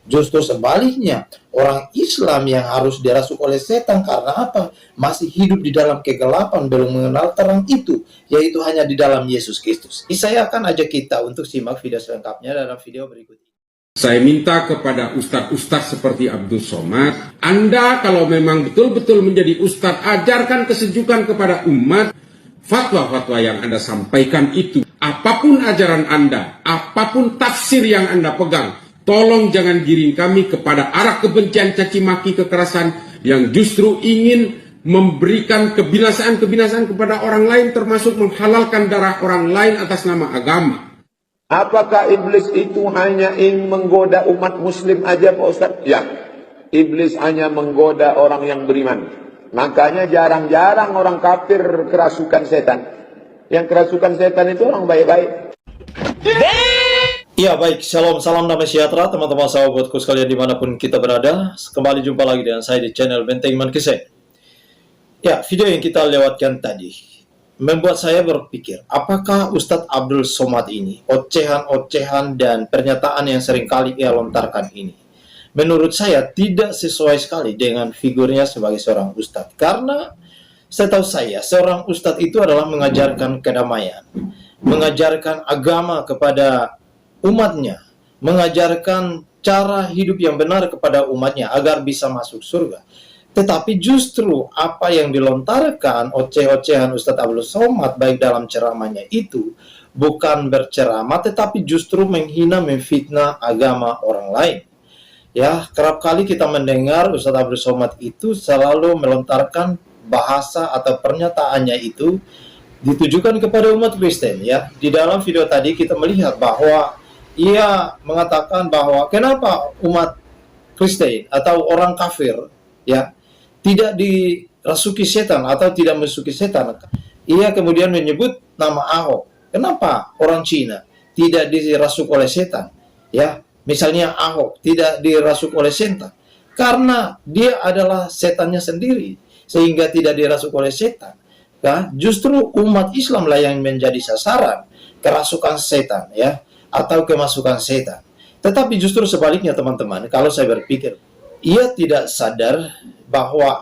Justru sebaliknya, orang Islam yang harus dirasuk oleh setan karena apa? Masih hidup di dalam kegelapan, belum mengenal terang itu, yaitu hanya di dalam Yesus Kristus. Saya akan ajak kita untuk simak video selengkapnya dalam video berikut ini. Saya minta kepada ustadz-ustadz seperti Abdul Somad, Anda kalau memang betul-betul menjadi ustadz, ajarkan kesejukan kepada umat. Fatwa-fatwa yang Anda sampaikan itu, apapun ajaran Anda, apapun tafsir yang Anda pegang, tolong jangan giring kami kepada arah kebencian, caci maki, kekerasan yang justru ingin memberikan kebinasaan-kebinasaan kepada orang lain, termasuk menghalalkan darah orang lain atas nama agama. Apakah iblis itu hanya ingin menggoda umat muslim aja Pak Ustaz? Ya, iblis hanya menggoda orang yang beriman. Makanya jarang-jarang orang kafir kerasukan setan. Yang kerasukan setan itu orang baik-baik. Ya baik, shalom, salam damai sejahtera teman-teman sahabatku sekalian dimanapun kita berada. Kembali jumpa lagi dengan saya di channel Benteng Iman Kisah. Ya, video yang kita lewatkan tadi membuat saya berpikir, apakah Ustadz Abdul Somad ini, ocehan-ocehan dan pernyataan yang seringkali ia lontarkan ini, menurut saya tidak sesuai sekali dengan figurnya sebagai seorang Ustadz. Karena setahu saya, seorang Ustadz itu adalah mengajarkan kedamaian, mengajarkan agama kepada umatnya, mengajarkan cara hidup yang benar kepada umatnya agar bisa masuk surga. Tetapi justru apa yang dilontarkan oceh-ocehan Ustadz Abdul Somad baik dalam ceramahnya itu bukan berceramah, tetapi justru menghina, memfitnah agama orang lain. Ya, kerap kali kita mendengar Ustadz Abdul Somad itu selalu melontarkan bahasa atau pernyataannya itu ditujukan kepada umat Kristen. Ya, di dalam video tadi kita melihat bahwa ia mengatakan bahwa kenapa umat Kristen atau orang kafir ya tidak dirasuki setan atau tidak masuki setan. Ia kemudian menyebut nama Ahok. Kenapa orang Cina tidak dirasuk oleh setan? Ya, misalnya Ahok tidak dirasuk oleh setan karena dia adalah setannya sendiri sehingga tidak dirasuk oleh setan. Ya, justru umat Islam lah yang menjadi sasaran kerasukan setan ya atau kemasukan setan. Tetapi justru sebaliknya teman-teman, kalau saya berpikir ia tidak sadar bahwa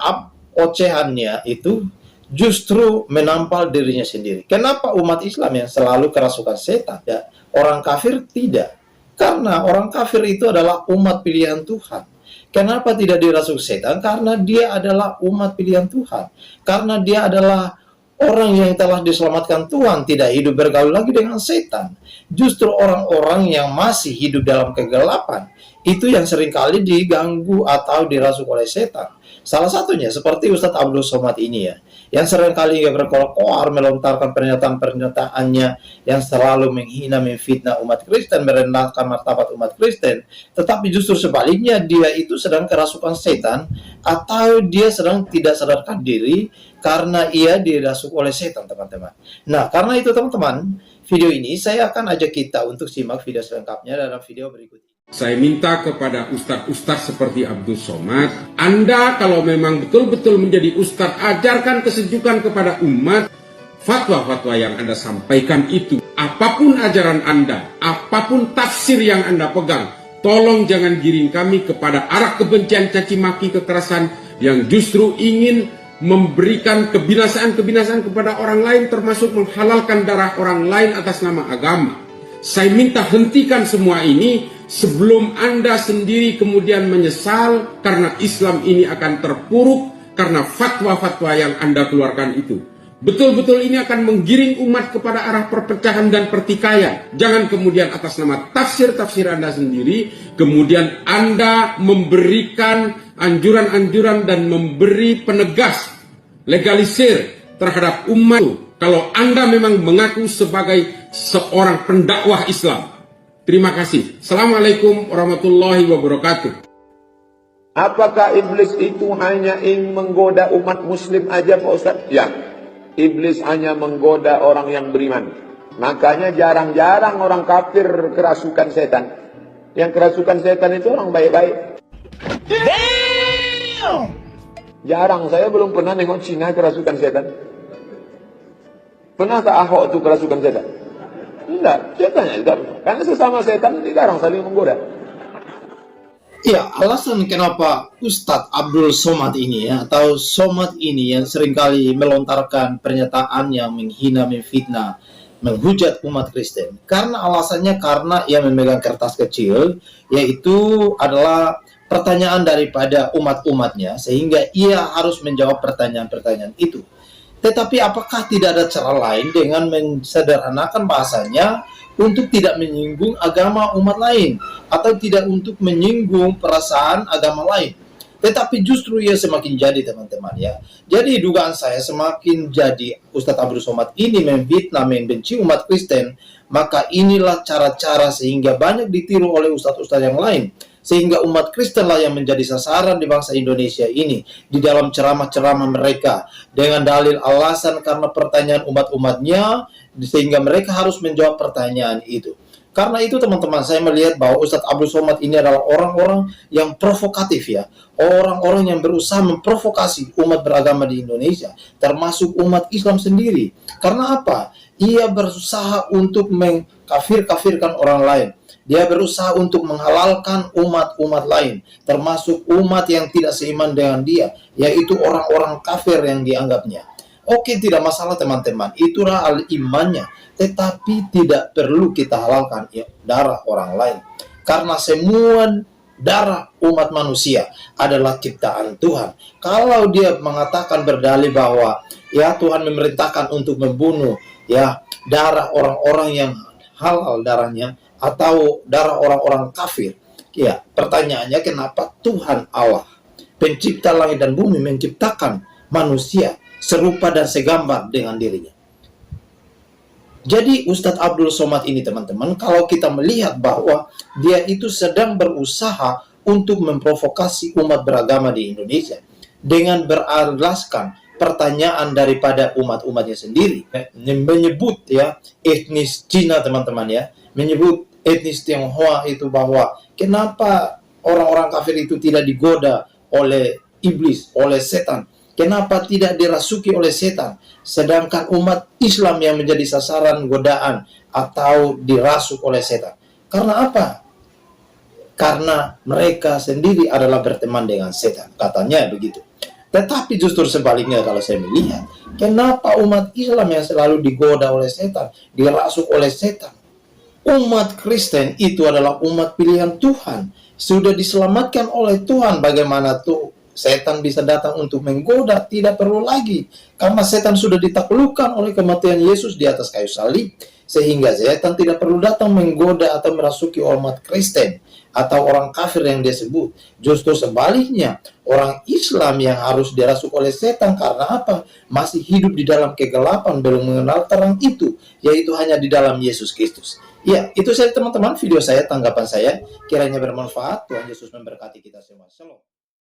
ocehannya itu justru menampal dirinya sendiri. Kenapa umat Islam yang selalu kerasukan setan? Ya, orang kafir tidak. Karena orang kafir itu adalah umat pilihan Tuhan. Kenapa tidak dirasuk setan? Karena dia adalah umat pilihan Tuhan. Karena dia adalah orang yang telah diselamatkan Tuhan, tidak hidup bergaul lagi dengan setan. Justru orang-orang yang masih hidup dalam kegelapan, itu yang seringkali diganggu atau dirasuk oleh setan. Salah satunya seperti Ustadz Abdul Somad ini ya, yang seringkali berkoar-koar melontarkan pernyataan-pernyataannya yang selalu menghina, memfitnah umat Kristen, merendahkan martabat umat Kristen. Tetapi justru sebaliknya dia itu sedang kerasukan setan atau dia sedang tidak sadarkan diri karena ia dirasuk oleh setan, teman-teman. Nah, karena itu teman-teman, video ini saya akan ajak kita untuk simak video selengkapnya dalam video berikut ini. Saya minta kepada ustadz-ustadz seperti Abdul Somad, Anda kalau memang betul-betul menjadi ustadz, ajarkan kesejukan kepada umat. Fatwa-fatwa yang Anda sampaikan itu, apapun ajaran Anda, apapun tafsir yang Anda pegang, tolong jangan giring kami kepada arah kebencian, caci maki, kekerasan yang justru ingin memberikan kebinasaan-kebinasaan kepada orang lain, termasuk menghalalkan darah orang lain atas nama agama. Saya minta hentikan semua ini sebelum Anda sendiri kemudian menyesal karena Islam ini akan terpuruk karena fatwa-fatwa yang Anda keluarkan itu. Betul-betul ini akan menggiring umat kepada arah perpecahan dan pertikaian. Jangan kemudian atas nama tafsir-tafsir Anda sendiri, kemudian Anda memberikan anjuran-anjuran dan memberi penegas, legalisir terhadap umat. Kalau Anda memang mengaku sebagai seorang pendakwah Islam. Terima kasih. Assalamualaikum warahmatullahi wabarakatuh. Apakah iblis itu hanya ingin menggoda umat muslim aja Pak Ustaz? Ya, iblis hanya menggoda orang yang beriman. Makanya jarang-jarang orang kafir kerasukan setan. Yang kerasukan setan itu orang baik-baik. Jarang, saya belum pernah nengok Cina kerasukan setan. Pernah tak Ahok itu kerasukan setan? Enggak, setannya juga. Karena sesama setan dilarang saling menggoda. Ya, alasan kenapa Ustadz Abdul Somad ini ya, atau Somad ini yang seringkali melontarkan pernyataan yang menghina, memfitnah, menghujat umat Kristen. Karena alasannya karena ia memegang kertas kecil, yaitu adalah pertanyaan daripada umat-umatnya, sehingga ia harus menjawab pertanyaan-pertanyaan itu. Tetapi apakah tidak ada cara lain dengan mensederhanakan bahasanya untuk tidak menyinggung agama umat lain atau tidak untuk menyinggung perasaan agama lain? Tetapi justru ia semakin jadi, teman-teman ya. Jadi dugaan saya semakin jadi Ustadz Abdul Somad ini memfitnah, membenci umat Kristen, maka inilah cara-cara sehingga banyak ditiru oleh ustadz-ustadz yang lain. Sehingga umat Kristen lah yang menjadi sasaran di bangsa Indonesia ini di dalam ceramah-ceramah mereka dengan dalil alasan karena pertanyaan umat-umatnya, sehingga mereka harus menjawab pertanyaan itu. Karena itu teman-teman, saya melihat bahwa Ustadz Abdul Somad ini adalah orang-orang yang provokatif ya. Orang-orang yang berusaha memprovokasi umat beragama di Indonesia, termasuk umat Islam sendiri. Karena apa? Ia berusaha untuk mengkafir-kafirkan orang lain. Dia berusaha untuk menghalalkan umat-umat lain, termasuk umat yang tidak seiman dengan dia, yaitu orang-orang kafir yang dianggapnya. Oke, tidak masalah teman-teman, itulah imannya. Tetapi tidak perlu kita halalkan ya, darah orang lain. Karena semua darah umat manusia adalah ciptaan Tuhan. Kalau dia mengatakan berdalih bahwa ya Tuhan memerintahkan untuk membunuh ya darah orang-orang yang halal darahnya, atau darah orang-orang kafir. Ya, pertanyaannya kenapa Tuhan Allah, pencipta langit dan bumi, menciptakan manusia serupa dan segambar dengan dirinya? Jadi Ustadz Abdul Somad ini teman-teman, kalau kita melihat bahwa dia itu sedang berusaha untuk memprovokasi umat beragama di Indonesia dengan beralaskan pertanyaan daripada umat-umatnya sendiri, menyebut ya etnis Cina teman-teman ya, menyebut etnis Tionghoa itu bahwa kenapa orang-orang kafir itu tidak digoda oleh iblis, oleh setan, kenapa tidak dirasuki oleh setan, sedangkan umat Islam yang menjadi sasaran godaan atau dirasuk oleh setan. Karena apa? Karena mereka sendiri adalah berteman dengan setan, katanya begitu. Tetapi justru sebaliknya kalau saya melihat, kenapa umat Islam yang selalu digoda oleh setan, dirasuk oleh setan? Umat Kristen itu adalah umat pilihan Tuhan, sudah diselamatkan oleh Tuhan. Bagaimana tuh setan bisa datang untuk menggoda? Tidak perlu lagi, karena setan sudah ditaklukkan oleh kematian Yesus di atas kayu salib, sehingga setan tidak perlu datang menggoda atau merasuki umat Kristen atau orang kafir yang dia sebut. Justru sebaliknya, orang Islam yang harus dirasuk oleh setan. Karena apa? Masih hidup di dalam kegelapan, belum mengenal terang itu, yaitu hanya di dalam Yesus Kristus. Ya, itu saja teman-teman video saya, tanggapan saya. Kiranya bermanfaat. Tuhan Yesus memberkati kita semua. Shalom.